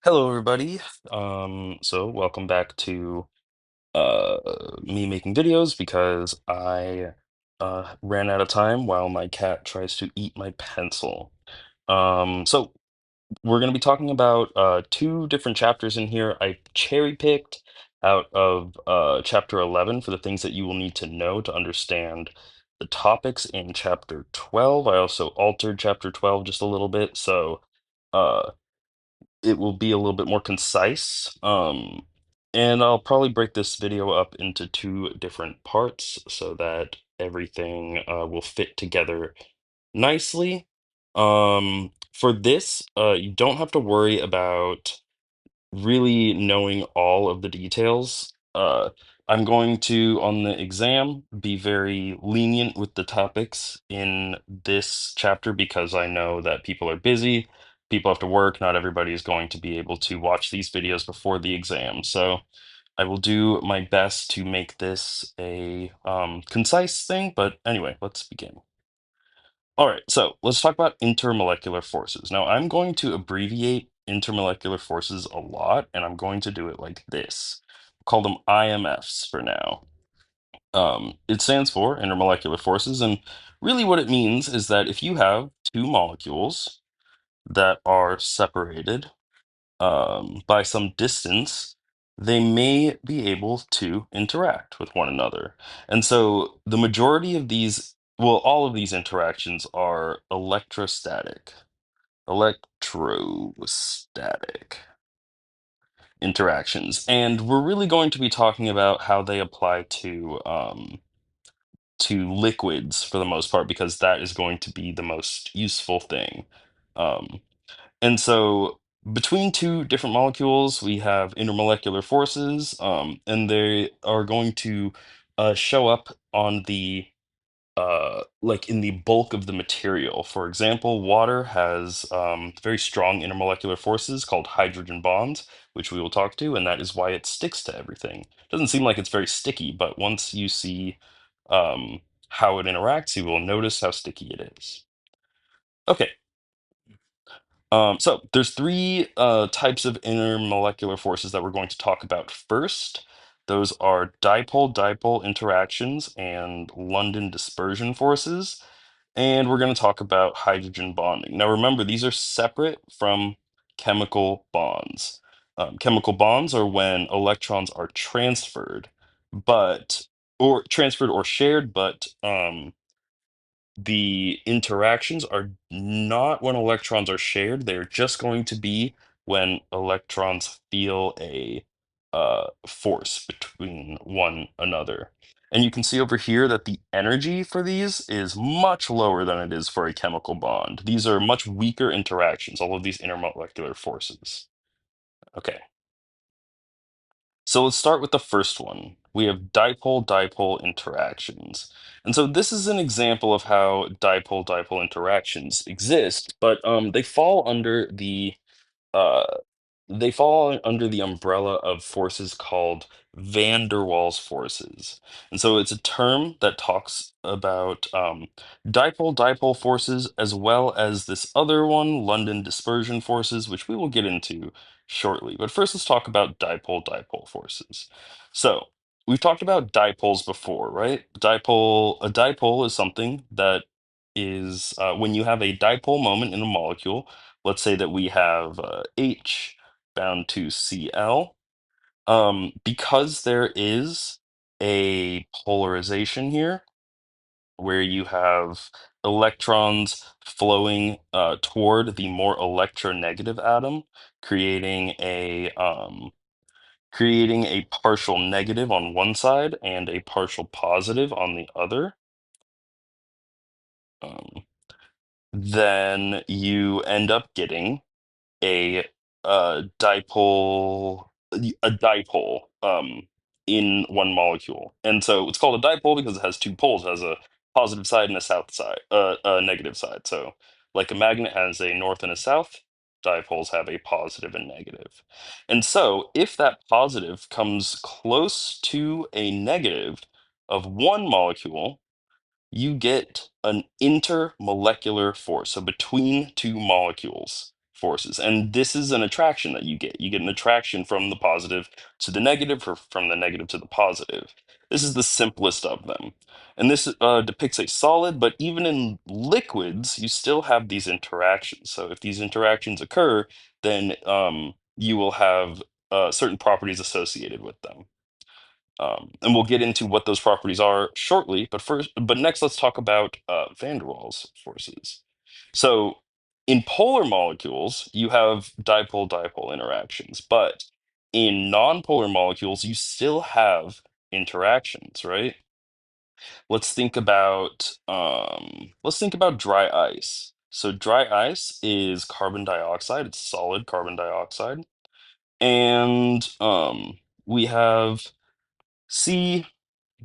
Hello, everybody. So welcome back to me making videos because I ran out of time while my cat tries to eat my pencil. So we're going to be talking about two different chapters in here. I cherry picked out of chapter 11 for the things that you will need to know to understand the topics in chapter 12. I also altered chapter 12 just a little bit, so. Uh, it will be a little bit more concise. And I'll probably break this video up into two different parts so that everything will fit together nicely. For this, you don't have to worry about really knowing all of the details. I'm going to, on the exam, be very lenient with the topics in this chapter because I know that people are busy, people have to work, not everybody is going to be able to watch these videos before the exam. So I will do my best to make this a concise thing, but anyway, let's begin. All right, so let's talk about intermolecular forces. Now, I'm going to abbreviate intermolecular forces a lot, and I'm going to do it like this. Call them IMFs for now. It stands for intermolecular forces, and really what it means is that if you have two molecules that are separated by some distance, they may be able to interact with one another. And so the majority of these, well, all of these interactions are electrostatic. Electrostatic interactions. And we're really going to be talking about how they apply to liquids for the most part, because that is going to be the most useful thing. Um, and so between two different molecules, we have intermolecular forces, and they are going to show up on the like in the bulk of the material. For example, water has very strong intermolecular forces called hydrogen bonds, which we will talk to, and that is why it sticks to everything. Doesn't seem like it's very sticky, but once you see how it interacts, you will notice how sticky it is. Okay, so there's three types of intermolecular forces that we're going to talk about first. Those are dipole-dipole interactions and London dispersion forces. And we're going to talk about hydrogen bonding. Now, remember, these are separate from chemical bonds. Chemical bonds are when electrons are transferred, or transferred or shared, but the interactions are not when electrons are shared. They're just going to be when electrons feel a force between one another. And you can see over here that the energy for these is much lower than it is for a chemical bond. These are much weaker interactions, all of these intermolecular forces. Okay. So let's start with the first one. We have dipole-dipole interactions. And so this is an example of how dipole-dipole interactions exist, but uh, they fall under the umbrella of forces called van der Waals forces. And so it's a term that talks about dipole-dipole forces as well as this other one, London dispersion forces, which we will get into shortly. But first, let's talk about dipole-dipole forces. So we've talked about dipoles before, right? A dipole is something that is when you have a dipole moment in a molecule. Let's say that we have H bound to Cl. Because there is a polarization here where you have electrons flowing toward the more electronegative atom, creating a partial negative on one side and a partial positive on the other. Um, then you end up getting a dipole in one molecule. And so it's called a dipole because it has two poles. It has a positive side and a negative side. So like a magnet has a north and a south, dipoles have a positive and negative. And so if that positive comes close to a negative of one molecule, you get an intermolecular force, so between two molecules forces. And this is an attraction that you get. You get an attraction from the positive to the negative, or from the negative to the positive. This is the simplest of them. And this depicts a solid, but even in liquids, you still have these interactions. So if these interactions occur, then you will have certain properties associated with them. And we'll get into what those properties are shortly. But next, let's talk about van der Waals forces. So in polar molecules, you have dipole-dipole interactions, but in non-polar molecules, you still have interactions, right? Let's think about dry ice. So dry ice is carbon dioxide. It's solid carbon dioxide, and we have C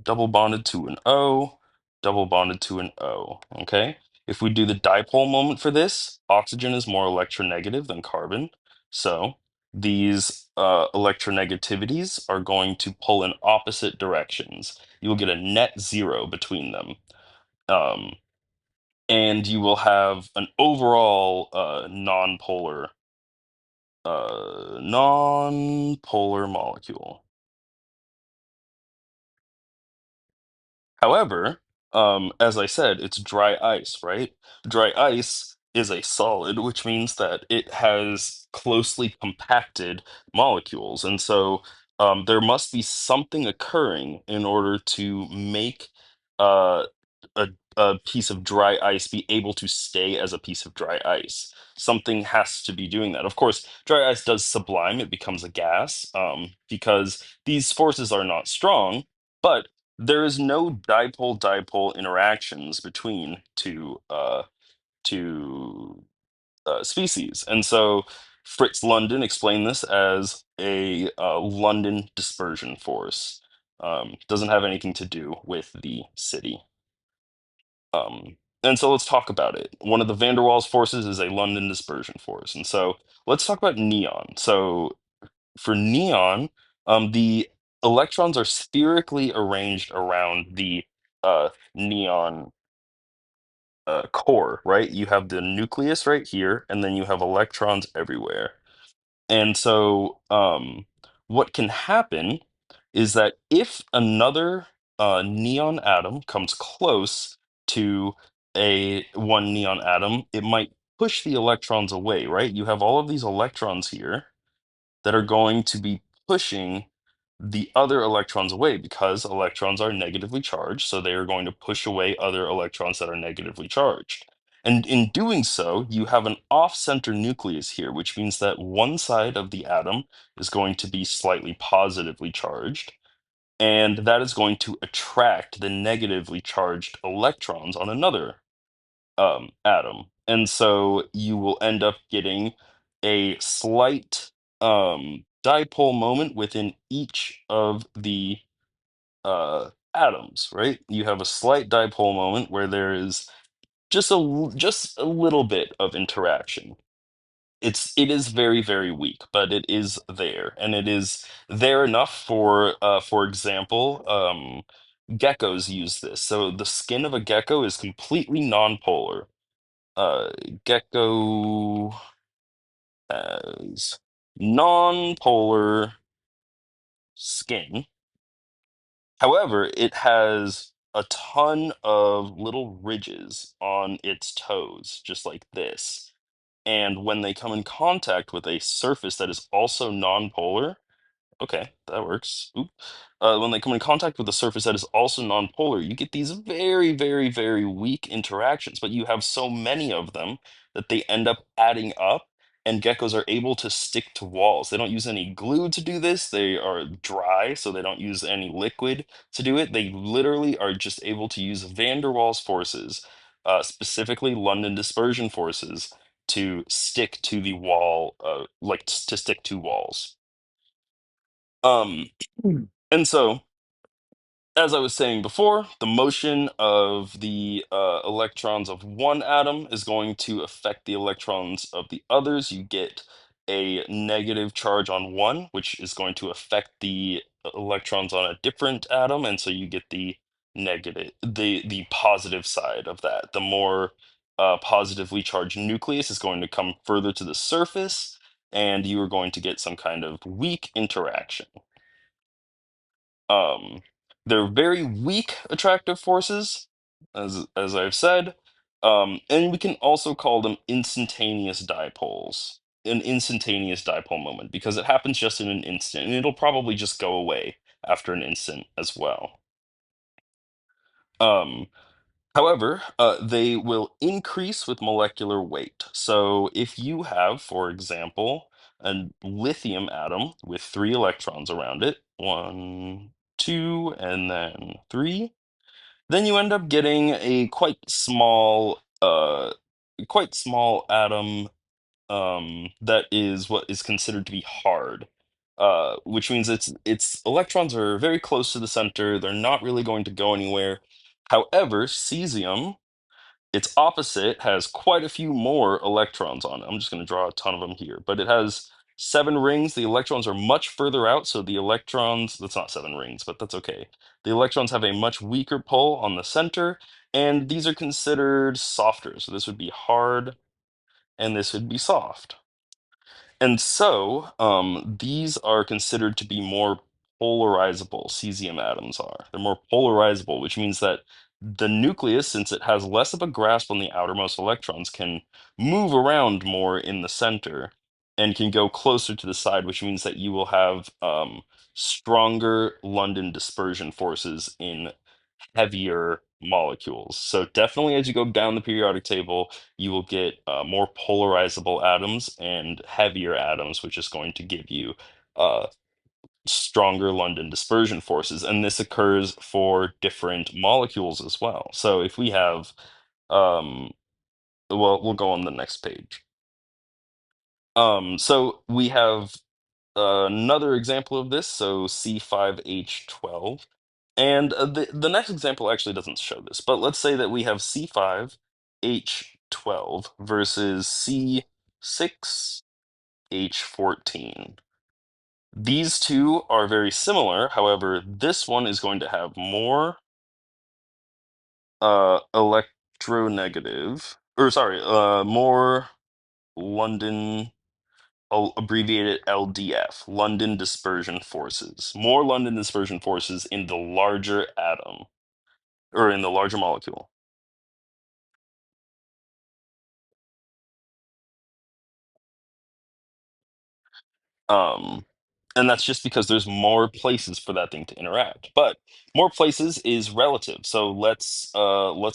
double bonded to an O, double bonded to an O. Okay. If we do the dipole moment for this, oxygen is more electronegative than carbon. So these electronegativities are going to pull in opposite directions. You will get a net zero between them. Um, and you will have an overall non-polar molecule. However, as I said, it's dry ice, right? Dry ice is a solid, which means that it has closely compacted molecules. And so there must be something occurring in order to make uh, a piece of dry ice be able to stay as a piece of dry ice. Something has to be doing that. Of course, dry ice does sublime, it becomes a gas, because these forces are not strong. But there is no dipole-dipole interactions between two species, and so Fritz London explained this as a London dispersion force. Doesn't have anything to do with the city. And so let's talk about it. One of the van der Waals forces is a London dispersion force, and so let's talk about neon. So for neon, the electrons are spherically arranged around the neon core, right? You have the nucleus right here, and then you have electrons everywhere. And so, what can happen is that if another neon atom comes close to a one neon atom, it might push the electrons away, right? You have all of these electrons here that are going to be pushing the other electrons away because electrons are negatively charged. So they are going to push away other electrons that are negatively charged. And in doing so, you have an off-center nucleus here, which means that one side of the atom is going to be slightly positively charged, and that is going to attract the negatively charged electrons on another atom. And so you will end up getting a slight dipole moment within each of the atoms, right? You have a slight dipole moment where there is just a little bit of interaction. It is very, very weak, but it is there, and it is there enough for example, geckos use this. So the skin of a gecko is completely nonpolar. uh, Gecko has non-polar skin. However, it has a ton of little ridges on its toes, just like this. And when they come in contact with a surface that is also non-polar, okay, that works. Oop. When they come in contact with a surface that is also nonpolar, you get these very, very, very weak interactions, but you have so many of them that they end up adding up, and geckos are able to stick to walls. They don't use any glue to do this. They are dry, so they don't use any liquid to do it. They literally are just able to use van der Waals forces, specifically London dispersion forces, to stick to the wall, to stick to walls. Um, and so, as I was saying before, the motion of the electrons of one atom is going to affect the electrons of the others. You get a negative charge on one, which is going to affect the electrons on a different atom, and so you get the positive side of that. The more positively charged nucleus is going to come further to the surface, and you are going to get some kind of weak interaction. Um, they're very weak attractive forces, as I've said, and we can also call them instantaneous dipoles. An instantaneous dipole moment because it happens just in an instant, and it'll probably just go away after an instant as well. Um, However, they will increase with molecular weight. So if you have, for example, a lithium atom with 3 electrons around it, one, two, and then three, then you end up getting a quite small atom that is what is considered to be hard. Which means its electrons are very close to the center. They're not really going to go anywhere. However, cesium, its opposite, has quite a few more electrons on it. I'm just going to draw a ton of them here, but it has 7 rings. The electrons are much further out, so the electrons, that's not 7 rings, but that's okay. The electrons have a much weaker pull on the center, and these are considered softer. So this would be hard, and this would be soft. And so, these are considered to be more polarizable, cesium atoms are. They're more polarizable, which means that the nucleus, since it has less of a grasp on the outermost electrons, can move around more in the center and can go closer to the side, which means that you will have stronger London dispersion forces in heavier molecules. So definitely as you go down the periodic table, you will get more polarizable atoms and heavier atoms, which is going to give you uh, stronger London dispersion forces. And this occurs for different molecules as well. So if we have, um, well, we'll go on the next page. So we have another example of this, so C5H12. And the next example actually doesn't show this, but let's say that we have C5H12 versus C6H14. These two are very similar. However, this one is going to have more electronegative, or sorry, more London, abbreviated LDF, London dispersion forces. More London dispersion forces in the larger atom, or in the larger molecule. Um, and that's just because there's more places for that thing to interact. But more places is relative. So let's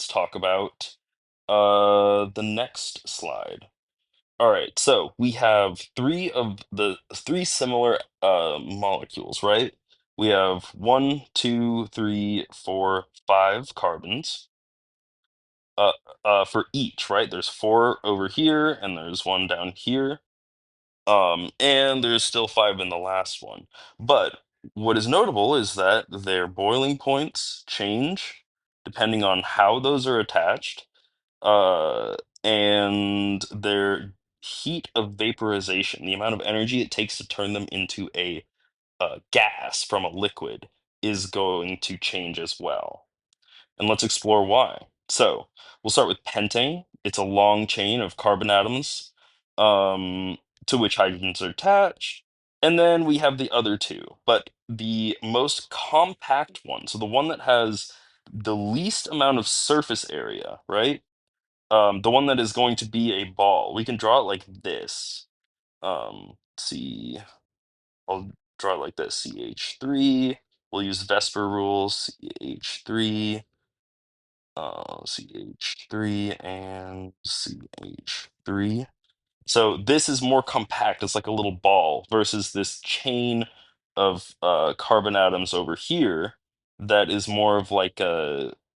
talk about the next slide. All right, so we have three similar molecules, right? We have one, two, three, four, 5 carbons uh, for each, right? There's 4 over here, and there's one down here. And there's still 5 in the last one. But what is notable is that their boiling points change depending on how those are attached, uh, and their heat of vaporization, the amount of energy it takes to turn them into a gas from a liquid, is going to change as well. And let's explore why. So we'll start with pentane. It's a long chain of carbon atoms um, to which hydrogens are attached. And then we have the other two, but the most compact one, so the one that has the least amount of surface area, right? The one that is going to be a ball. We can draw it like this. See, I'll draw it like this. CH3. We'll use Vesper rules. CH3, CH3 and CH3. So this is more compact. It's like a little ball versus this chain of carbon atoms over here that is more of like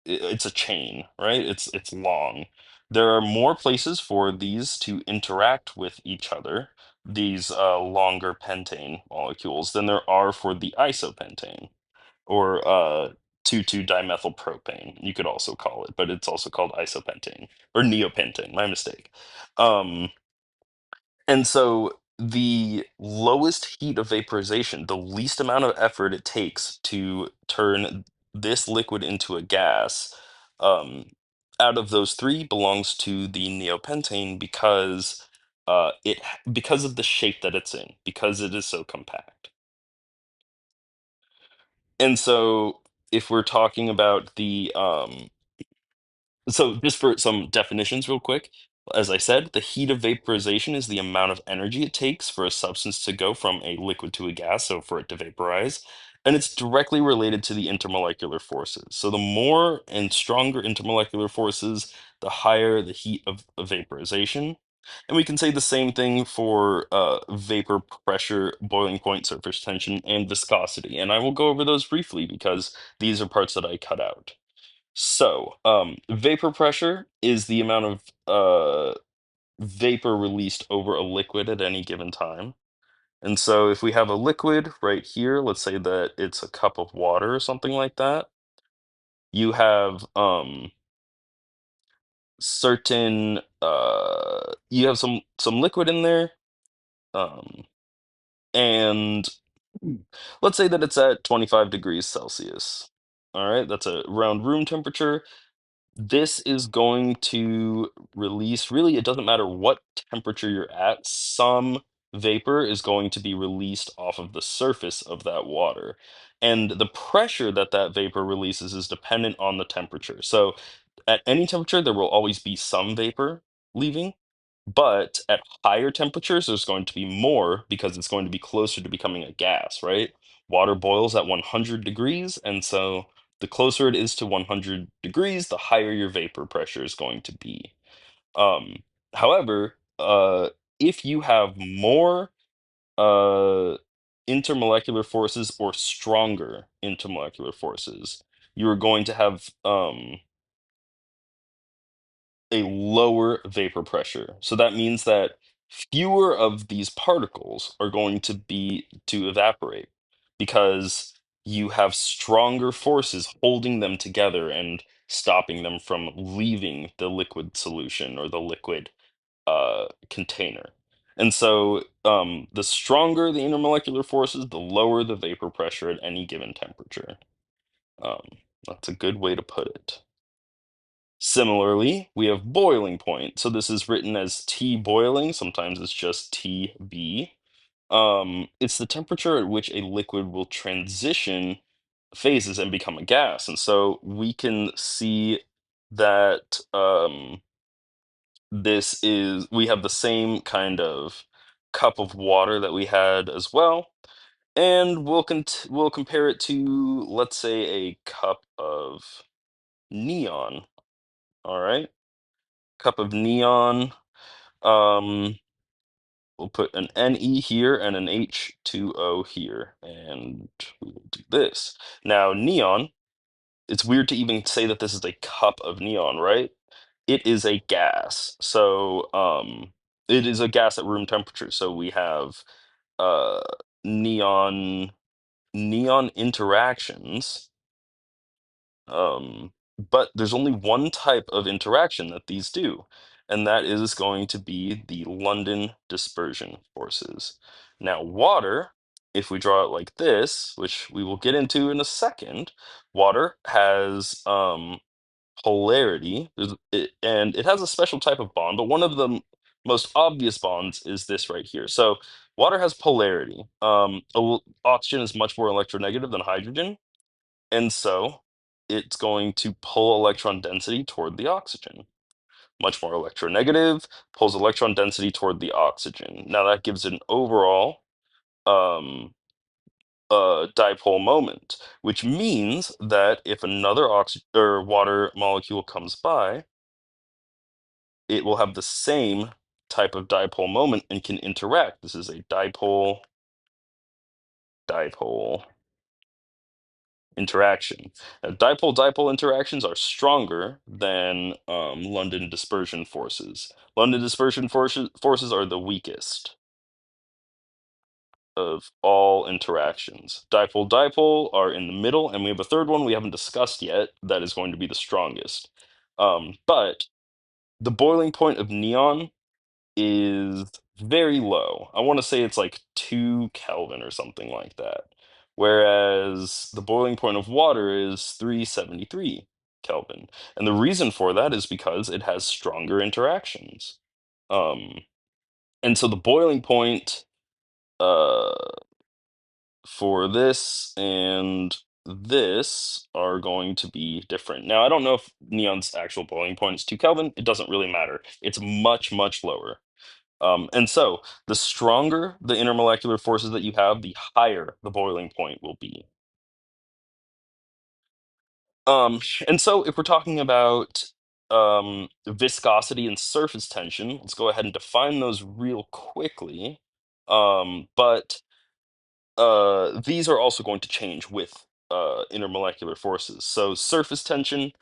it's a chain, right? It's long. There are more places for these to interact with each other, these longer pentane molecules, than there are for the isopentane or 2,2-dimethylpropane. You could also call it, but it's also called isopentane or neopentane. My mistake. Um, and so the lowest heat of vaporization, the least amount of effort it takes to turn this liquid into a gas, um, out of those three belongs to the neopentane because because of the shape that it's in, because it is so compact. And so if we're talking about so just for some definitions real quick, as I said, the heat of vaporization is the amount of energy it takes for a substance to go from a liquid to a gas, so for it to vaporize. And it's directly related to the intermolecular forces. So the more and stronger intermolecular forces, the higher the heat of vaporization. And we can say the same thing for vapor pressure, boiling point, surface tension, and viscosity. And I will go over those briefly because these are parts that I cut out. So, vapor pressure is the amount of vapor released over a liquid at any given time. And so, if we have a liquid right here, let's say that it's a cup of water or something like that, you have certain you have some liquid in there, um, and let's say that it's at 25 degrees Celsius. All right, that's around room temperature. This is going to release, really, it doesn't matter what temperature you're at, some vapor is going to be released off of the surface of that water. And the pressure that that vapor releases is dependent on the temperature. So at any temperature, there will always be some vapor leaving, but at higher temperatures, there's going to be more because it's going to be closer to becoming a gas, right? Water boils at 100 degrees, and so the closer it is to 100 degrees, the higher your vapor pressure is going to be. Um, however, if you have more uh, intermolecular forces or stronger intermolecular forces, you are going to have a lower vapor pressure. So that means that fewer of these particles are going to evaporate because you have stronger forces holding them together and stopping them from leaving the liquid solution or the liquid container. And so the stronger the intermolecular forces, the lower the vapor pressure at any given temperature. Um, that's a good way to put it. Similarly, we have boiling point. So this is written as T boiling. Sometimes it's just TB. It's the temperature at which a liquid will transition phases and become a gas. And so we can see that we have the same kind of cup of water that we had as well. And we'll compare it to, let's say, a cup of neon. All right. Cup of neon. Um, we'll put an Ne here and an H2O here, and we will do this. Now, neon, it's weird to even say that this is a cup of neon, right? It is a gas. So, it is a gas at room temperature. So we have uh neon neon interactions. But there's only one type of interaction that these do, and that is going to be the London dispersion forces. Now, water, if we draw it like this, which we will get into in a second, water has polarity, and it has a special type of bond, but one of the most obvious bonds is this right here. So, water has polarity. Oxygen is much more electronegative than hydrogen, and so it's going to pull electron density toward the oxygen. Much more electronegative, pulls electron density toward the oxygen. Now that gives an overall um, dipole moment, which means that if another oxygen or water molecule comes by, it will have the same type of dipole moment and can interact. This is a dipole interaction. Now, dipole-dipole interactions are stronger than London dispersion forces. London dispersion forces are the weakest of all interactions. Dipole-dipole are in the middle, and we have a third one we haven't discussed yet that is going to be the strongest. But the boiling point of neon is very low. I want to say it's like 2 Kelvin or something like that. Whereas the boiling point of water is 373. Kelvin. And the reason for that is because it has stronger interactions. Um, and so the boiling point uh, for this and this are going to be different. Now, I don't know if neon's actual boiling point is 2 Kelvin. It doesn't really matter. It's much, much lower. And so the stronger the intermolecular forces that you have, the higher the boiling point will be. Um, and so if we're talking about viscosity and surface tension, let's go ahead and define those real quickly. But these are also going to change with intermolecular forces. So surface tension,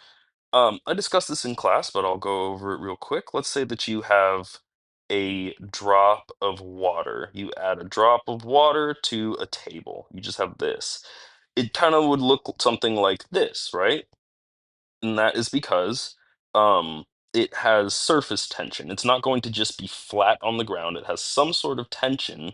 I discussed this in class, but I'll go over it real quick. Let's say that you have a drop of water. You add a drop of water to a table. You just have this. It kind of would look something like this, right? And that is because it has surface tension. It's not going to just be flat on the ground. It has some sort of tension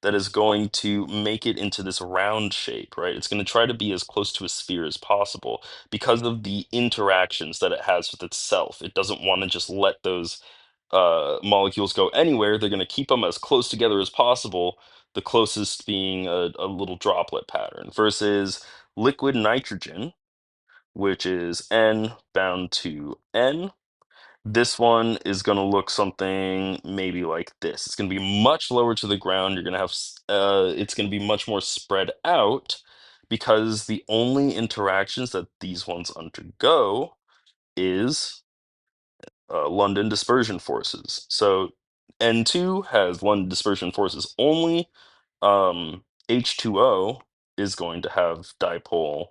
that is going to make it into this round shape, right? It's going to try to be as close to a sphere as possible because of the interactions that it has with itself. It doesn't want to just let those molecules go anywhere. They're going to keep them as close together as possible, the closest being a little droplet pattern, versus liquid nitrogen, which is N bound to N. This one is going to look something maybe like this. It's going to be much lower to the ground. You're going to have, it's going to be much more spread out because the only interactions that these ones undergo is London dispersion forces. So N2 has London dispersion forces only. H2O is going to have dipole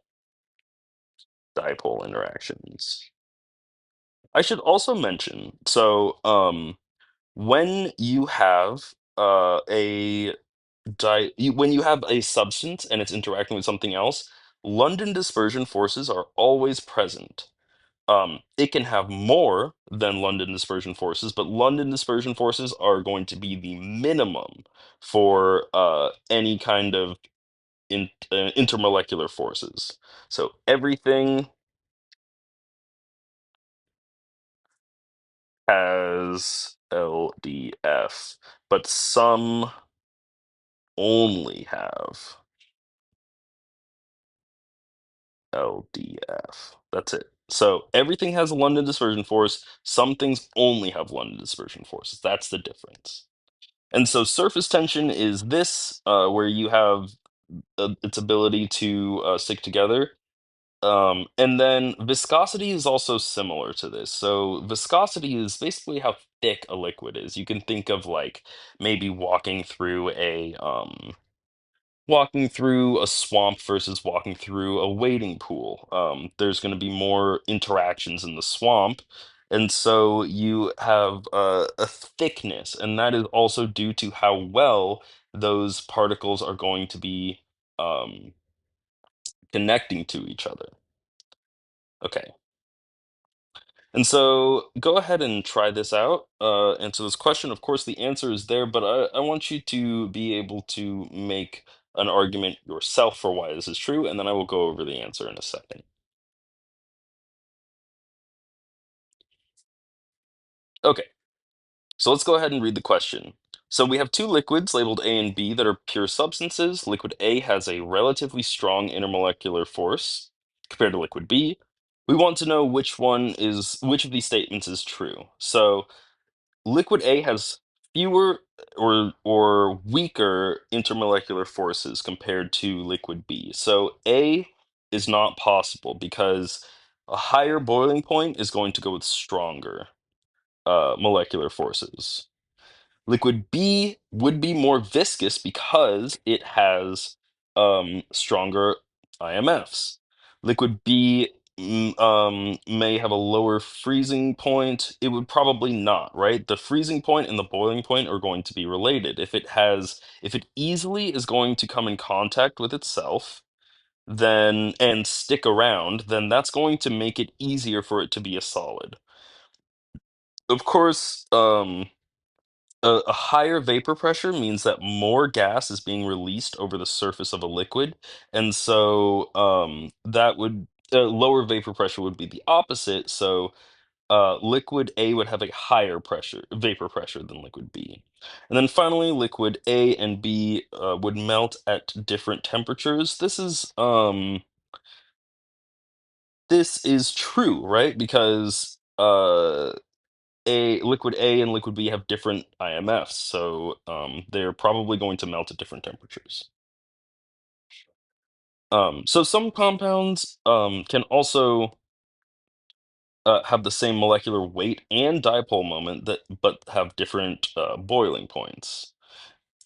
interactions. I should also mention, so when you have when you have a substance and it's interacting with something else, London dispersion forces are always present. It can have more than London dispersion forces, but London dispersion forces are going to be the minimum for any kind of intermolecular forces. So everything has LDF, but some only have LDF. That's it. So everything has a London dispersion force. Some things only have London dispersion forces. That's the difference. And so surface tension is this, where you have its ability to stick together. And then viscosity is also similar to this. So viscosity is basically how thick a liquid is. You can think of like maybe walking through a swamp versus walking through a wading pool. There's going to be more interactions in the swamp, and so you have a thickness, and that is also due to how well those particles are going to be um, connecting to each other. Okay. And so go ahead and try this out. Answer this question. Of course, the answer is there, but I want you to be able to make an argument yourself for why this is true, and then I will go over the answer in a second. Okay, so let's go ahead and read the question. So we have two liquids labeled A and B that are pure substances. Liquid A has a relatively strong intermolecular force compared to liquid B. We want to know which of these statements is true. So liquid A has fewer or weaker intermolecular forces compared to liquid B. So A is not possible because a higher boiling point is going to go with stronger molecular forces. Liquid B would be more viscous because it has stronger IMFs. Liquid B may have a lower freezing point. It would probably not, right? The freezing point and the boiling point are going to be related. If it easily is going to come in contact with itself, then and stick around, then that's going to make it easier for it to be a solid. Of course, a higher vapor pressure means that more gas is being released over the surface of a liquid, and so that would lower vapor pressure would be the opposite. So liquid A would have a higher vapor pressure than liquid B. And then finally, liquid A and B would melt at different temperatures. This is true, right? Because a liquid A and liquid B have different IMFs, so they're probably going to melt at different temperatures. So some compounds can also have the same molecular weight and dipole moment but have different boiling points.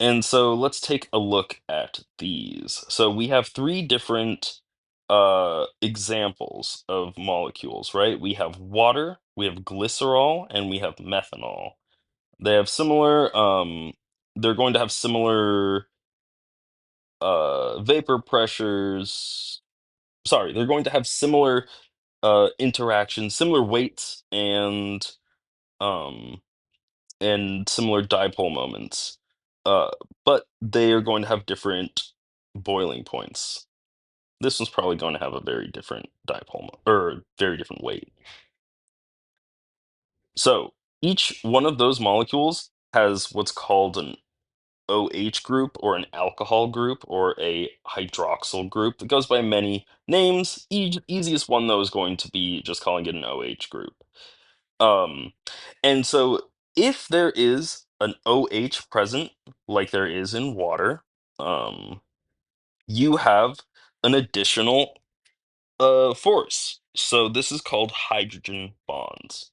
And so let's take a look at these. So we have three different examples of molecules, right? We have water, we have glycerol, and we have methanol. They have similar, they're going to have similar vapor pressures. Sorry, they're going to have similar interactions, similar weights, um, and similar dipole moments. Uh, but they are going to have different boiling points. This one's probably going to have a very different or very different weight. So each one of those molecules has what's called an OH group or an alcohol group or a hydroxyl group. It goes by many names. Easiest one though is going to be just calling it an OH group. Um, and so if there is an OH present, like there is in water, um, you have an additional force. So this is called hydrogen bonds.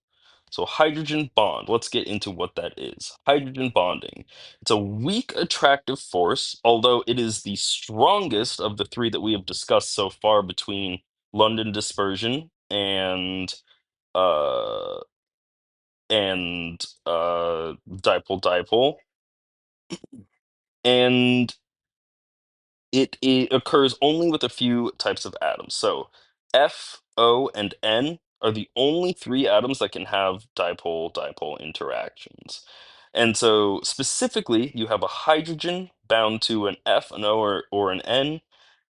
So hydrogen bond, let's get into what that is. Hydrogen bonding. It's a weak attractive force, although it is the strongest of the three that we have discussed so far between London dispersion uh dipole dipole. And it occurs only with a few types of atoms. So F, O, and N are the only three atoms that can have dipole-dipole interactions. And so specifically, you have a hydrogen bound to an F, an O, or an N,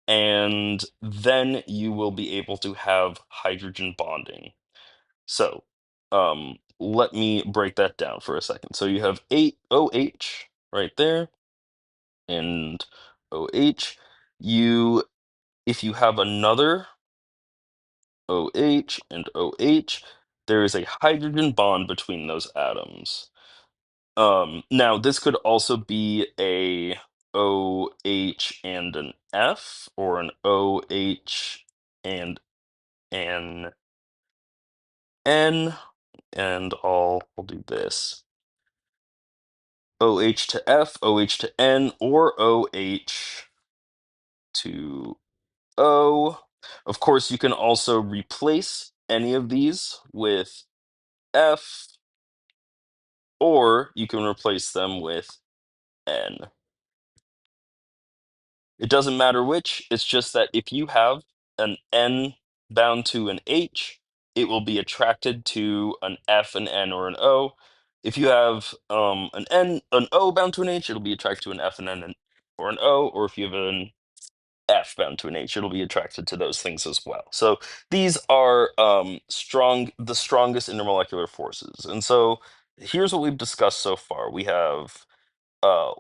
and then you will be able to have hydrogen bonding. So let me break that down for a second. So you have 8 OH right there, and OH. You, if you have another OH and OH, there is a hydrogen bond between those atoms. Now this could also be a OH and an F, or an OH and an N, and we'll do this. OH to F, OH to N, or OH to O. Of course, you can also replace any of these with F, or you can replace them with N. It doesn't matter which, it's just that if you have an N bound to an H, it will be attracted to an F, an N, or an O. If you have an O bound to an H, it'll be attracted to an F, an N, or an O. Or if you have an F bound to an H, it'll be attracted to those things as well. So these are the strongest intermolecular forces. And so here's what we've discussed so far. We have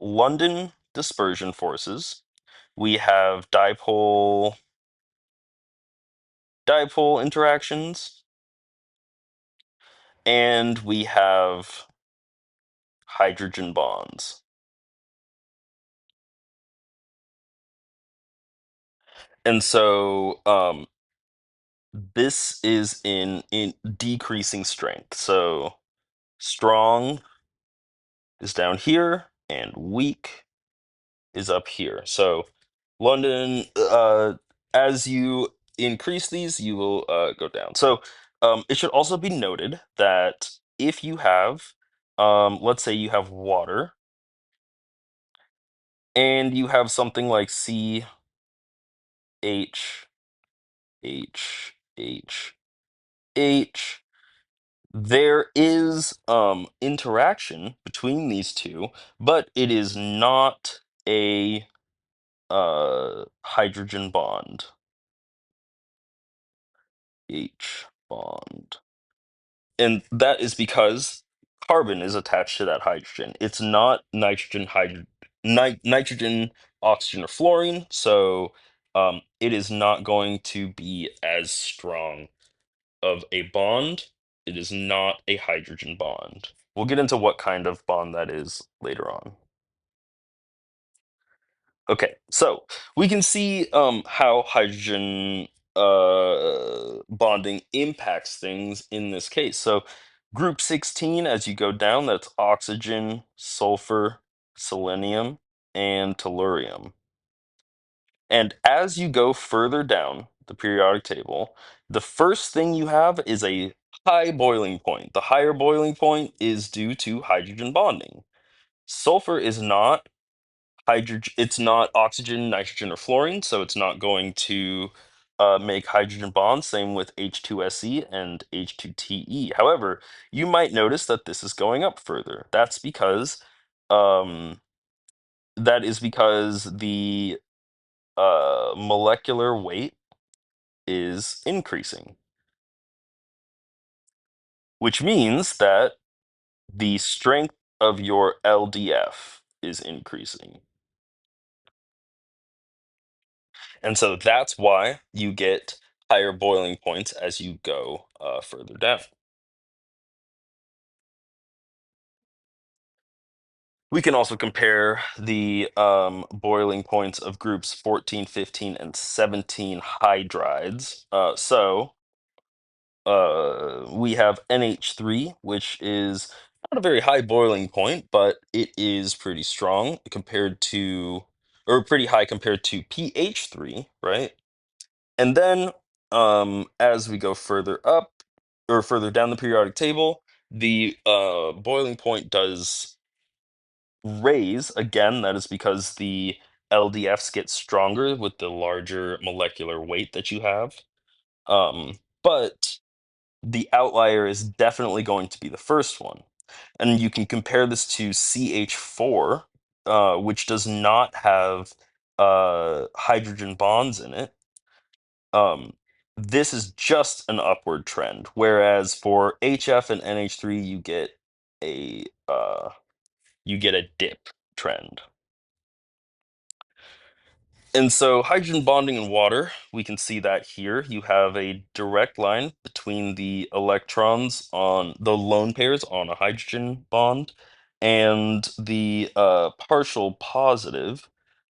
London dispersion forces. We have dipole interactions, and we have hydrogen bonds. And so this is in decreasing strength. So strong is down here, and weak is up here. So London, as you increase these, you will go down. So it should also be noted that if you have, let's say you have water, and you have something like C, H, H, H, H, there is interaction between these two, but it is not a hydrogen bond. H bond. And that is because carbon is attached to that hydrogen. It's not nitrogen, oxygen, or fluorine, so it is not going to be as strong of a bond. It is not a hydrogen bond. We'll get into what kind of bond that is later on. Okay, so we can see how hydrogen bonding impacts things in this case. So, group 16, as you go down, that's oxygen, sulfur, selenium, and tellurium. And as you go further down the periodic table, the first thing you have is a high boiling point. The higher boiling point is due to hydrogen bonding. Sulfur is not hydrogen, it's not oxygen, nitrogen, or fluorine, so it's not going to make hydrogen bonds. Same with H2Se and H2Te. However, you might notice that this is going up further. Um, that is because the molecular weight is increasing, which means that the strength of your LDF is increasing. And so that's why you get higher boiling points as you go further down. We can also compare the boiling points of groups 14, 15, and 17 hydrides. We have NH3, which is not a very high boiling point, but it is pretty strong compared to, or pretty high compared to pH3, right? And then as we go further up or further down the periodic table, the boiling point does raise again. That is because the LDFs get stronger with the larger molecular weight that you have. But the outlier is definitely going to be the first one. And you can compare this to CH4, which does not have hydrogen bonds in it. um, this is just an upward trend, whereas for HF and NH3, a you get a dip trend. And so hydrogen bonding in water, we can see that here. You have a direct line between the electrons on the lone pairs on a hydrogen bond and the partial positive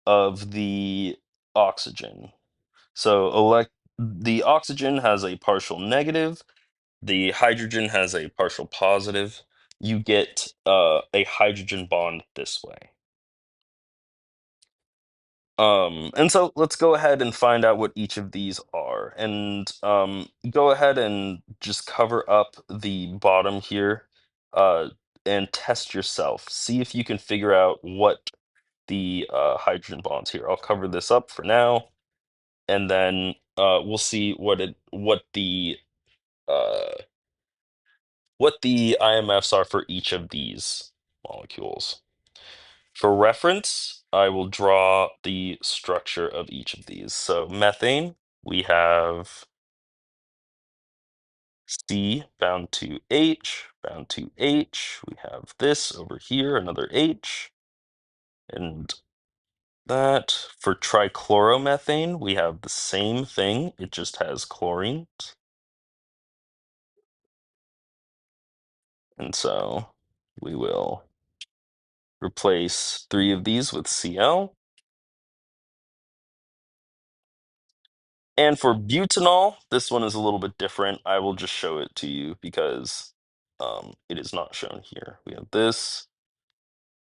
of the oxygen. So the oxygen has a partial negative, the hydrogen has a partial positive. You get a hydrogen bond this way. And so let's go ahead and find out what each of these are. And go ahead and just cover up the bottom here uh, and test yourself. See if you can figure out what the hydrogen bonds here. I'll cover this up for now, and then we'll see uh, what the IMFs are for each of these molecules. For reference, I will draw the structure of each of these. So methane, we have C bound to H, bound to H. We have this over here, another H, and that. For trichloromethane, we have the same thing. It just has chlorine. And so we will replace 3 of these with Cl. And for butanol, this one is a little bit different. I will just show it to you because it is not shown here. We have this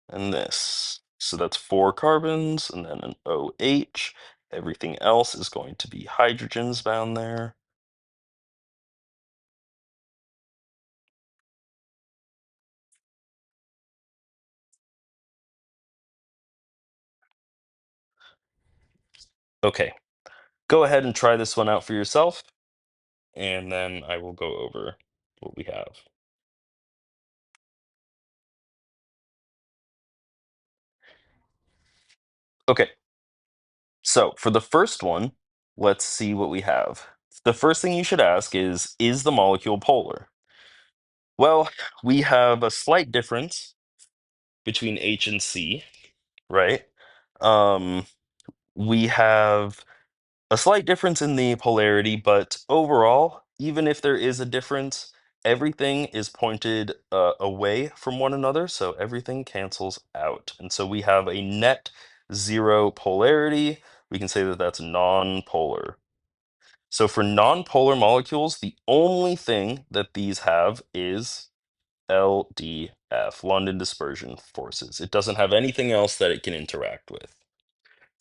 and this. So that's 4 carbons and then an OH. Everything else is going to be hydrogens bound there. Okay, go ahead and try this one out for yourself, and then I will go over what we have. Okay, so for the first one, let's see what we have. The first thing you should ask is the molecule polar? Well, we have a slight difference between H and C, right? Um, we have a slight difference in the polarity, but overall, even if there is a difference, everything is pointed away from one another, so everything cancels out. And so we have a net zero polarity. We can say that that's non-polar. So for non-polar molecules, the only thing that these have is LDF, London dispersion forces. It doesn't have anything else that it can interact with.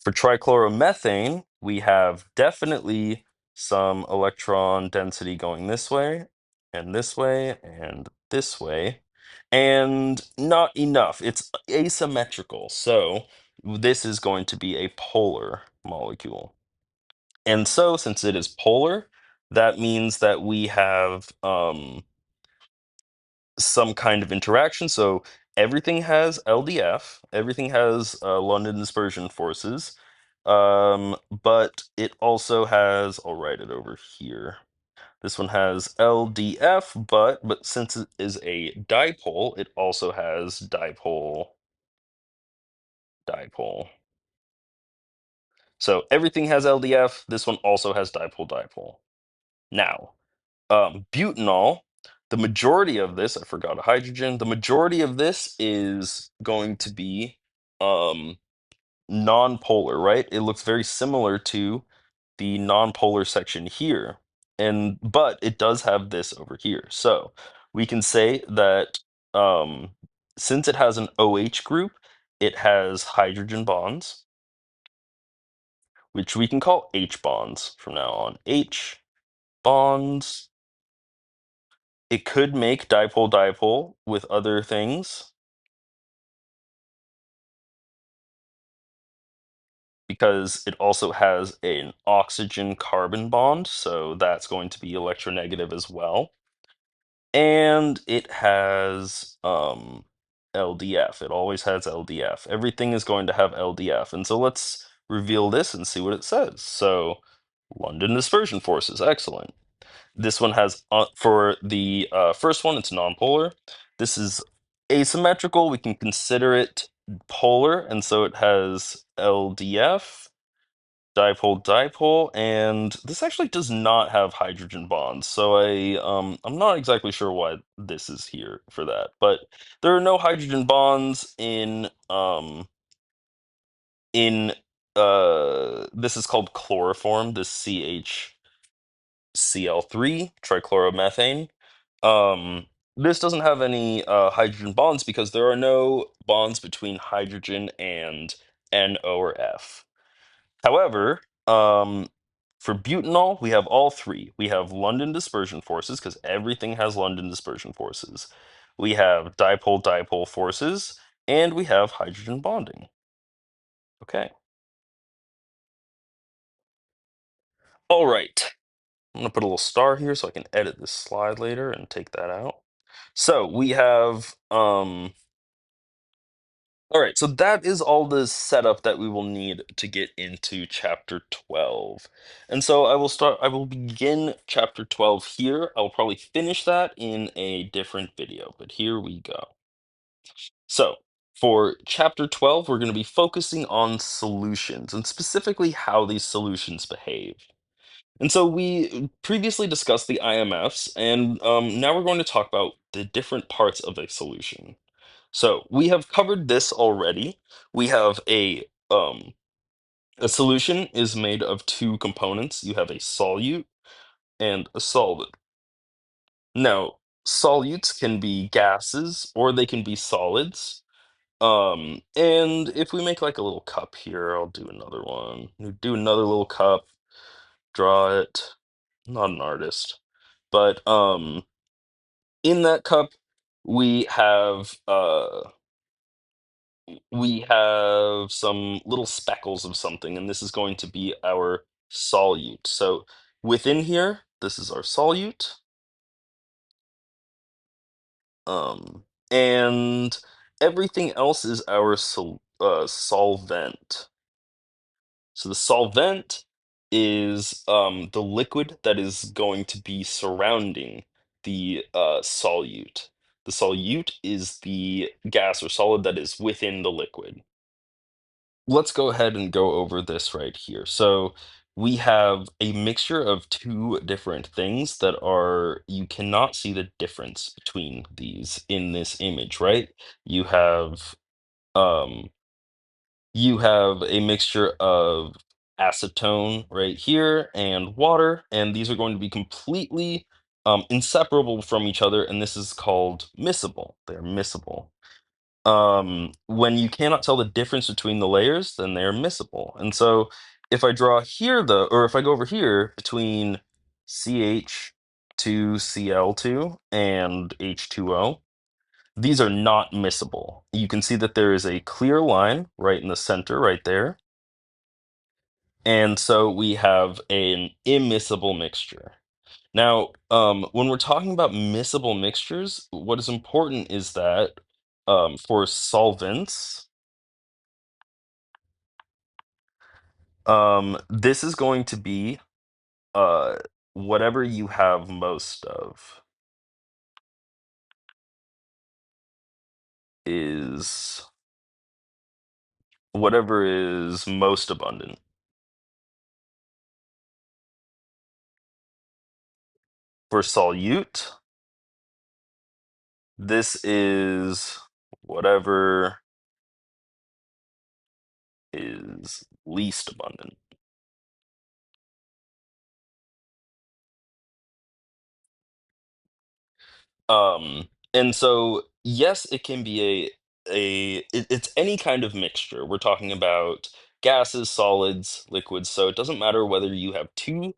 For trichloromethane, we have definitely some electron density going this way, and this way, and this way, and not enough. It's asymmetrical, so this is going to be a polar molecule. And so, since it is polar, that means that we have some kind of interaction. So everything has LDF, everything has London dispersion forces, but it also has, I'll write it over here. This one has LDF, but since it is a dipole, it also has dipole, dipole. So everything has LDF. This one also has dipole, dipole. Now, butanol, the majority of this, I forgot a hydrogen, the majority of this is going to be um, non-polar, right? It looks very similar to the non-polar section here, but it does have this over here. So we can say that um, since it has an OH group, it has hydrogen bonds, which we can call H bonds from now on. H bonds. It could make dipole dipole with other things because it also has an oxygen carbon bond, so that's going to be electronegative as well. And it has LDF. It always has LDF. Everything is going to have LDF. And so let's reveal this and see what it says. So London dispersion forces, excellent. This one has, for the first one, it's nonpolar. This is asymmetrical. We can consider it polar, and so it has LDF, dipole, dipole, and this actually does not have hydrogen bonds. So I'm not exactly sure why this is here for that, but there are no hydrogen bonds in this is called chloroform, this CHCl3, trichloromethane. Um, this doesn't have any hydrogen bonds because there are no bonds between hydrogen and NO or F. However, for butanol, we have all three. We have London dispersion forces because everything has London dispersion forces. We have dipole-dipole forces, and we have hydrogen bonding. Okay. All right. I'm gonna put a little star here so I can edit this slide later and take that out. So we have all right, so that is all the setup that we will need to get into chapter 12. And so I will begin chapter 12 here. I'll probably finish that in a different video, but here we go. So for chapter 12, we're going to be focusing on solutions and specifically how these solutions behave. And so we previously discussed the IMFs, and now we're going to talk about the different parts of a solution. So we have covered this already. We have a solution is made of two components. You have a solute and a solvent. Now, solutes can be gases or they can be solids. And if we make like a little cup here, I'll do another one. Do another little cup, draw it. I'm not an artist, but in that cup we have we have some little speckles of something, and this is going to be our solute. So within here, this is our solute, and everything else is our solvent. So the solvent is the liquid that is going to be surrounding the solute. The solute is the gas or solid that is within the liquid. Let's go ahead and go over this right here. So we have a mixture of two different things that are, you cannot see the difference between these in this image, right? You have um you have a mixture of acetone right here and water, and these are going to be completely inseparable from each other, and this is called miscible. They're miscible. When you cannot tell the difference between the layers, then they're miscible. And so if I draw here, though, or if I go over here between CH2Cl2 and H2O, these are not miscible. You can see that there is a clear line right in the center, right there. And so we have an immiscible mixture. Now, when we're talking about miscible mixtures, what is important is that for solvents, this is going to be uh, whatever you have most of is whatever is most abundant. For solute, this is whatever is least abundant. And so yes, it can be it's any kind of mixture. We're talking about gases, solids, liquids. So it doesn't matter whether you have two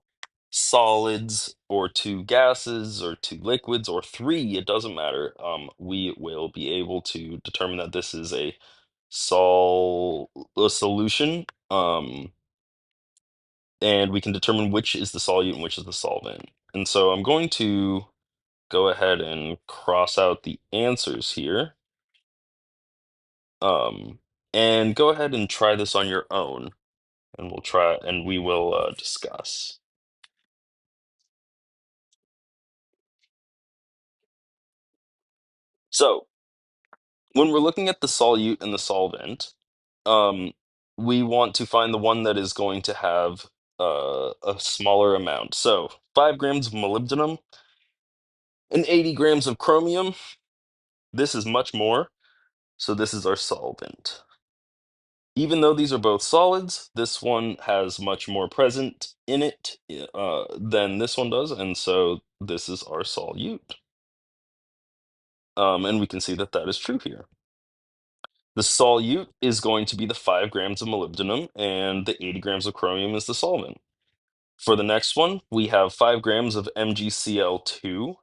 solids or two gases or two liquids or three, it doesn't matter. We will be able to determine that this is a solution. And we can determine which is the solute and which is the solvent. And so I'm going to go ahead and cross out the answers here. Um, and go ahead and try this on your own, and we will discuss. So when we're looking at the solute and the solvent, um, we want to find the one that is going to have a smaller amount. So 5 grams of molybdenum and 80 grams of chromium. This is much more. So this is our solvent. Even though these are both solids, this one has much more present in it than this one does, and so this is our solute. And we can see that that is true here. The solute is going to be the 5 grams of molybdenum, and the 80 grams of chromium is the solvent. For the next one, we have 5 grams of MgCl2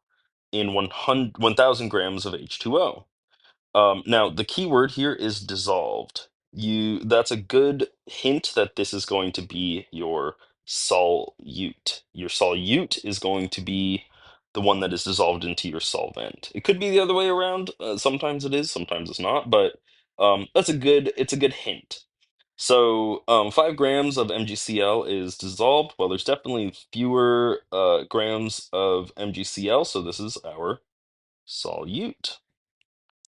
in 1,000 grams of H2O. Now, the key word here is dissolved. That's a good hint that this is going to be your solute. Your solute is going to be the one that is dissolved into your solvent. It could be the other way around. Sometimes it is, sometimes it's not, but it's a good hint. So 5 grams of MgCl is dissolved. Well, there's definitely fewer grams of MgCl, so this is our solute.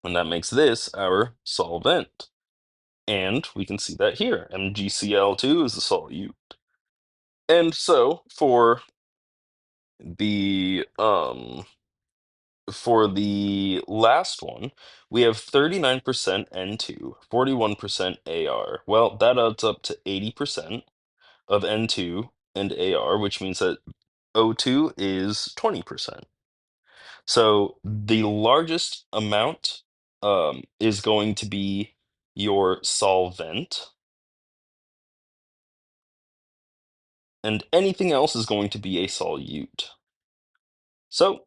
And that makes this our solvent. And we can see that here. MgCl2 is the solute. And so the um for the last one, we have 39% N2, 41% AR. Well, that adds up to 80% of N2 and AR, which means that O2 is 20%. So the largest amount is going to be your solvent, and anything else is going to be a solute. So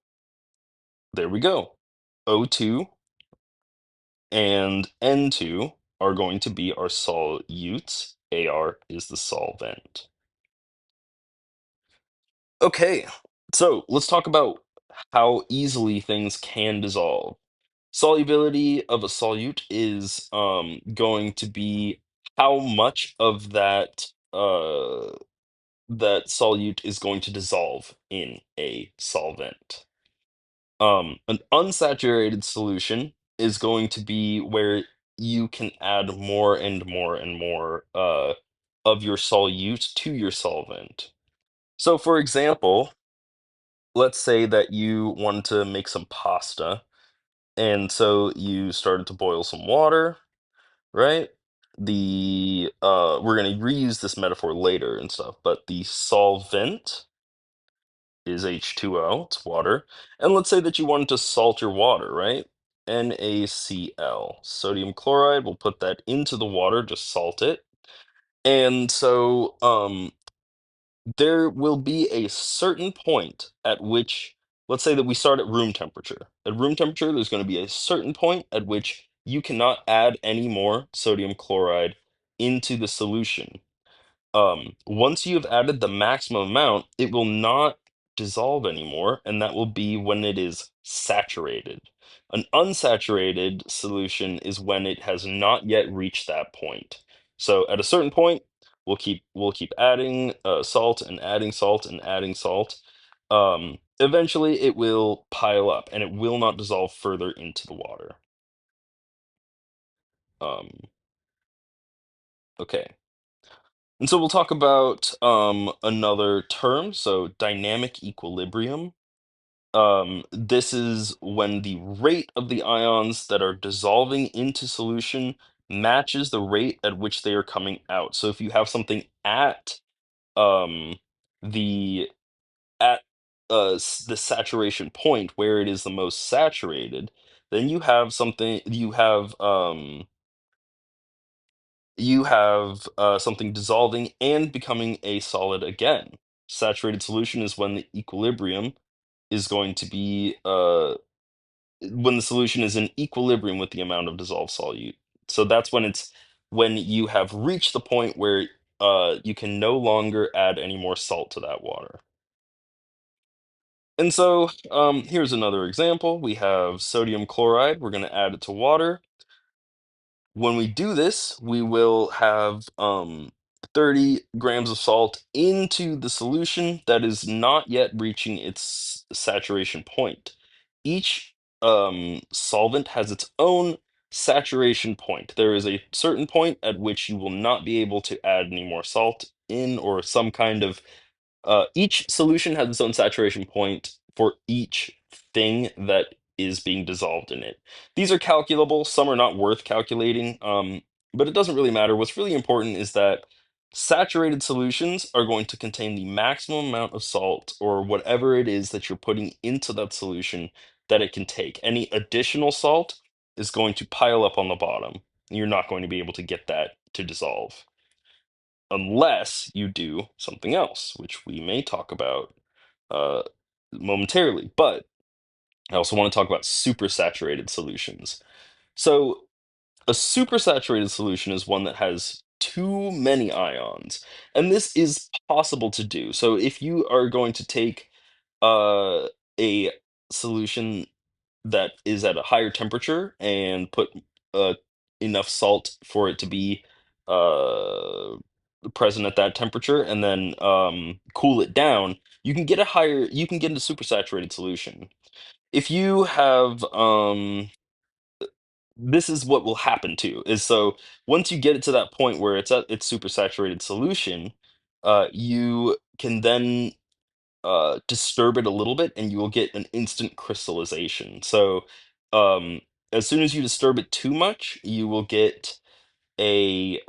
there we go. O2 and N2 are going to be our solutes. AR is the solvent. Okay, so let's talk about how easily things can dissolve. Solubility of a solute is going to be how much of that that solute is going to dissolve in a solvent. An unsaturated solution is going to be where you can add more and more and more of your solute to your solvent. So, for example, let's say that you wanted to make some pasta, and so you started to boil some water, right? We're gonna reuse this metaphor later and stuff, but the solvent is H2O, it's water. And let's say that you wanted to salt your water, right? NaCl, sodium chloride, we'll put that into the water, just salt it. And so there will be a certain point at which, let's say that we start at room temperature. At room temperature, there's going to be a certain point at which you cannot add any more sodium chloride into the solution. Once you've added the maximum amount, it will not dissolve anymore, and that will be when it is saturated. An unsaturated solution is when it has not yet reached that point. So at a certain point, we'll keep adding salt and adding salt and adding salt. Eventually, it will pile up, and it will not dissolve further into the water. Um, okay. And so we'll talk about another term, so dynamic equilibrium. This is when the rate of the ions that are dissolving into solution matches the rate at which they are coming out. So if you have something um, the the saturation point where it is the most saturated, then you have something dissolving and becoming a solid again. Saturated solution is when the equilibrium is going to be when the solution is in equilibrium with the amount of dissolved solute. So that's when you have reached the point where you can no longer add any more salt to that water. And so here's another example. We have sodium chloride. We're going to add it to water. When we do this, we will have 30 grams of salt into the solution that is not yet reaching its saturation point. Each solvent has its own saturation point. There is a certain point at which you will not be able to add any more salt in, or some kind of each solution has its own saturation point for each thing that is being dissolved in it. These are calculable, some are not worth calculating, but it doesn't really matter. What's really important is that saturated solutions are going to contain the maximum amount of salt or whatever it is that you're putting into that solution that it can take. Any additional salt is going to pile up on the bottom. You're not going to be able to get that to dissolve unless you do something else, which we may talk about uh, momentarily. But I also want to talk about supersaturated solutions. So, a supersaturated solution is one that has too many ions, and this is possible to do. So, if you are going to take a solution that is at a higher temperature and put uh, enough salt for it to be uh, present at that temperature, and then cool it down, you can get a supersaturated solution. If you have this is what will happen too, is so once you get it to that point where it's at its supersaturated solution, you can then disturb it a little bit and you will get an instant crystallization. So as soon as you disturb it too much, a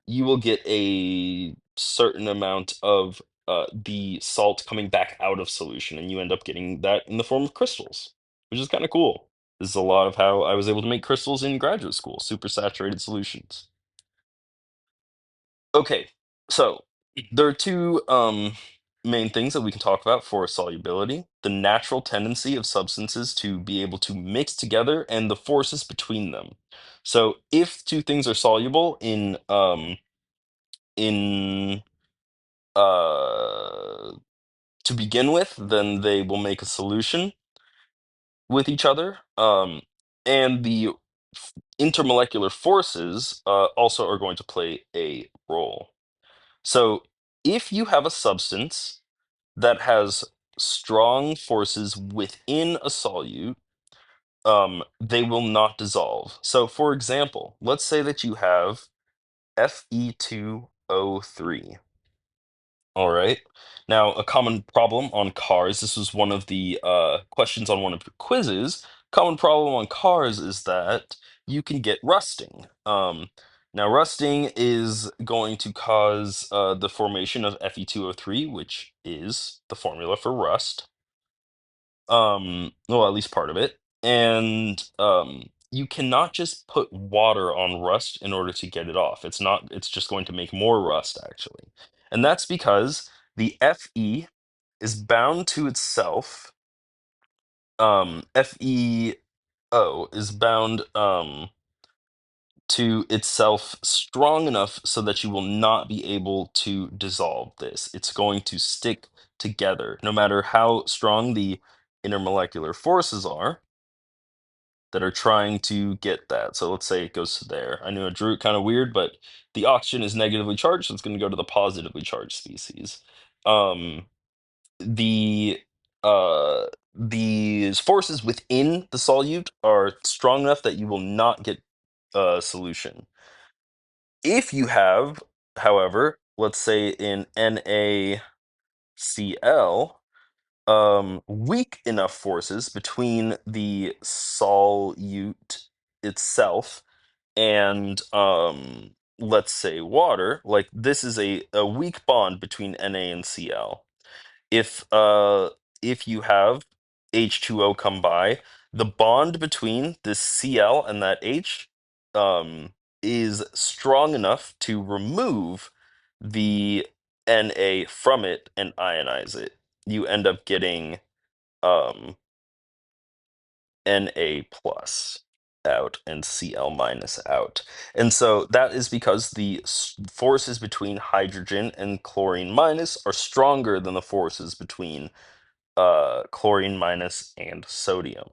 you will get a certain amount of the salt coming back out of solution, and you end up getting that in the form of crystals, which is kind of cool. This is a lot of how I was able to make crystals in graduate school, supersaturated solutions. Okay, so there are two main things that we can talk about for solubility: the natural tendency of substances to be able to mix together and the forces between them. So if two things are soluble in uh to begin with, then they will make a solution with each other. And the intermolecular forces also are going to play a role. So If you have a substance that has strong forces within a solute, they will not dissolve. So, for example, let's say that you have Fe2O3. All right. Now, a common problem on cars, this was one of the questions on one of the quizzes. Common problem on cars is that you can get rusting. Now, rusting is going to cause the formation of Fe2O3, which is the formula for rust. Well, at least part of it. And you cannot just put water on rust in order to get it off. It's just going to make more rust, actually. And that's because the Fe is bound to itself. FeO is bound to itself strong enough so that you will not be able to dissolve this. It's going to stick together, no matter how strong the intermolecular forces are that are trying to get that. So let's say it goes to there. I know I drew it kind of weird, but the oxygen is negatively charged, so it's going to go to the positively charged species. Um, the uh, these forces within the solute are strong enough that you will not get a solution. If you have, however, let's say in NaCl, weak enough forces between the solute itself and let's say water, like this is a weak bond between Na and Cl. If you have H2O come by, the bond between this Cl and that H um is strong enough to remove the Na from it and ionize it. You end up getting um Na plus out and Cl minus out. And so that is because the forces between hydrogen and chlorine minus are stronger than the forces between chlorine minus and sodium.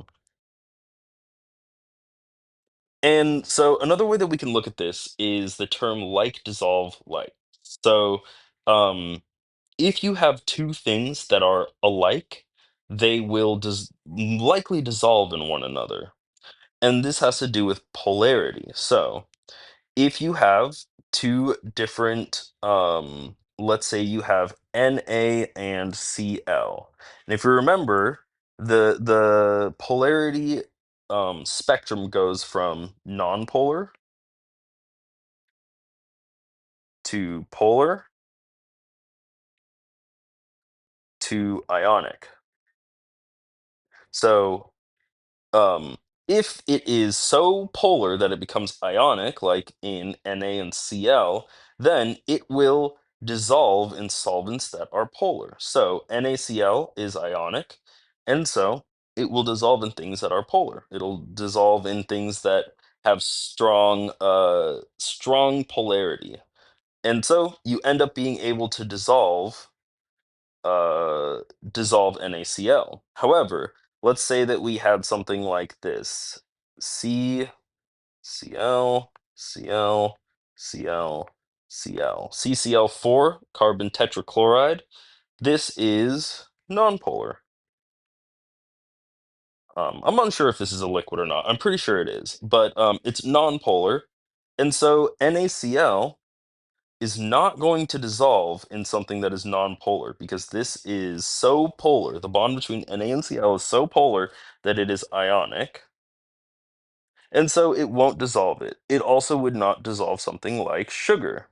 And so another way that we can look at this is the term like dissolve like. So um, if you have two things that are alike, they will likely dissolve in one another. And this has to do with polarity. So if you have two different, let's say you have Na and Cl, and if you remember, the polarity spectrum goes from nonpolar to polar to ionic. So um, if it is so polar that it becomes ionic, like in Na and Cl, then it will dissolve in solvents that are polar. So NaCl is ionic, and so it will dissolve in things that are polar. It'll dissolve in things that have strong polarity. And so you end up being able to uh, dissolve NaCl. However, let's say that we had something like this: C, Cl, Cl, Cl, Cl, CCl4, carbon tetrachloride. This is nonpolar. I'm unsure if this is a liquid or not. I'm pretty sure it is, but it's nonpolar, and so NaCl is not going to dissolve in something that is nonpolar because this is so polar. The bond between Na and Cl is so polar that it is ionic, and so it won't dissolve it. It also would not dissolve something like sugar.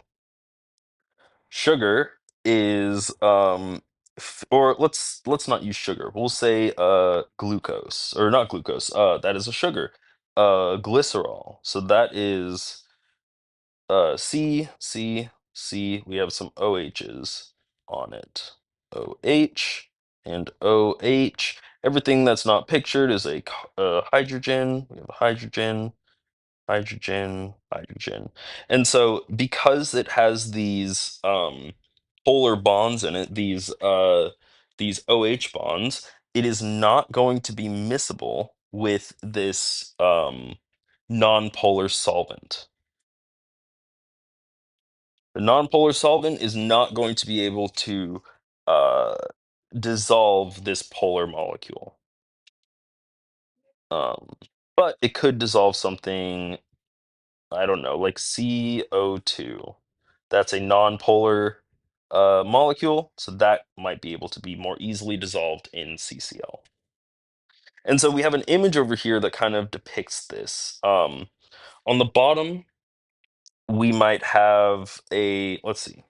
Sugar is or let's not use sugar. We'll say glucose, or not glucose. That is a sugar. Glycerol. So that is C, C, C. We have some OHs on it. OH and OH. Everything that's not pictured is a hydrogen. We have a hydrogen, hydrogen, hydrogen. And so because it has these polar bonds in it, these OH bonds, it is not going to be miscible with this non-polar solvent. The nonpolar solvent is not going to be able to uh, dissolve this polar molecule. Um, but it could dissolve something, I don't know, like CO2. That's a nonpolar molecule, so that might be able to be more easily dissolved in CCl. And so we have an image over here that kind of depicts this. On the bottom, we might have a, let's see,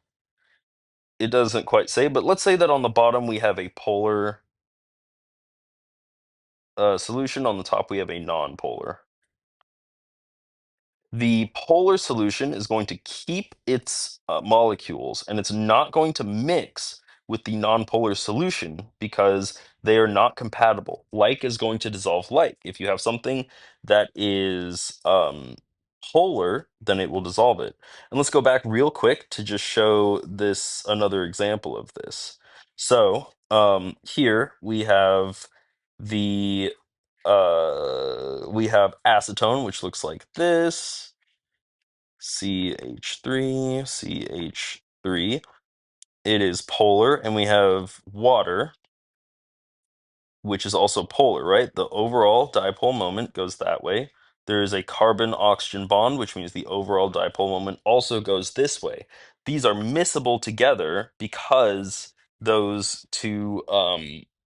it doesn't quite say, but let's say that on the bottom we have a polar solution, on the top we have a nonpolar. The polar solution is going to keep its molecules and it's not going to mix with the nonpolar solution because they are not compatible. Like is going to dissolve like. If you have something that is polar, then it will dissolve it. And let's go back real quick to just show this another example of this. So here we have acetone, which looks like this. CH3, CH3. It is polar, and we have water, which is also polar, right? The overall dipole moment goes that way. There is a carbon-oxygen bond, which means the overall dipole moment also goes this way. These are miscible together because those two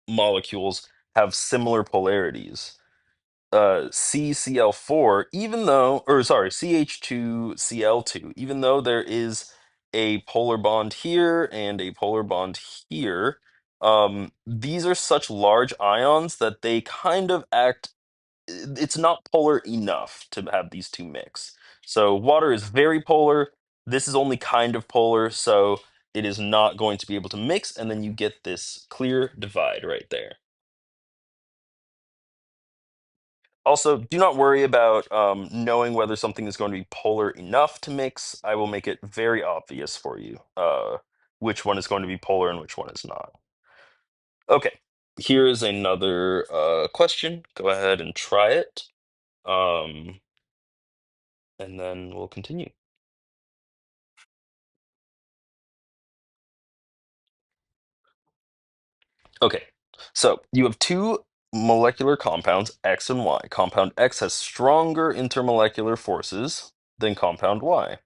molecules have similar polarities. CCl4, even though, or sorry, CH2Cl2, even though there is a polar bond here and a polar bond here, these are such large ions that they kind of act, it's not polar enough to have these two mix. So water is very polar. This is only kind of polar, so it is not going to be able to mix, and then you get this clear divide right there. Also, do not worry about knowing whether something is going to be polar enough to mix. I will make it very obvious for you which one is going to be polar and which one is not. Okay, here is another question. Go ahead and try it, um, and then we'll continue. Okay, so you have two molecular compounds, X and Y. Compound X has stronger intermolecular forces than compound Y.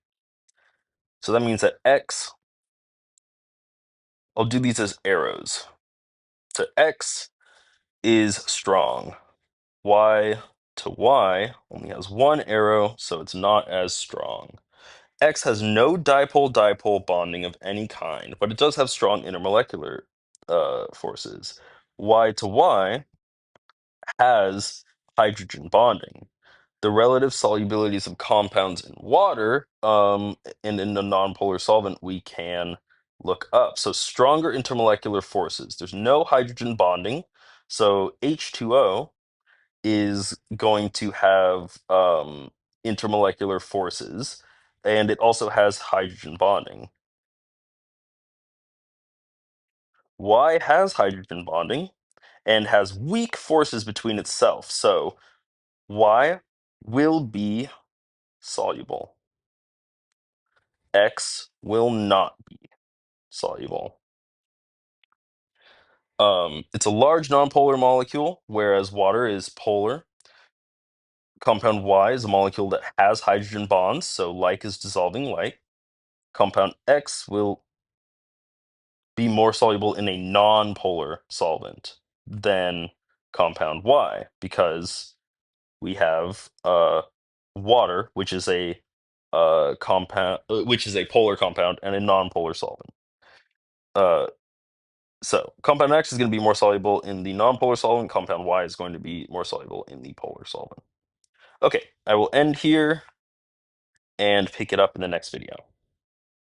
So that means that X, I'll do these as arrows. So X is strong. Y to Y only has one arrow, so it's not as strong. X has no dipole-dipole bonding of any kind, but it does have strong intermolecular forces. Y to Y has hydrogen bonding. The relative solubilities of compounds in water and in a nonpolar solvent we can look up. So stronger intermolecular forces. There's no hydrogen bonding, so H2O is going to have intermolecular forces, and it also has hydrogen bonding. Y has hydrogen bonding and has weak forces between itself, so Y will be soluble. X will not be soluble. It's a large nonpolar molecule, whereas water is polar. Compound Y is a molecule that has hydrogen bonds, so like is dissolving like. Compound X will be more soluble in a non-polar solvent than compound Y because we have water, which is a compound, which is a polar compound and a non-polar solvent. Uh, so compound X is going to be more soluble in the non-polar solvent. Compound Y is going to be more soluble in the polar solvent. Okay, I will end here and pick it up in the next video.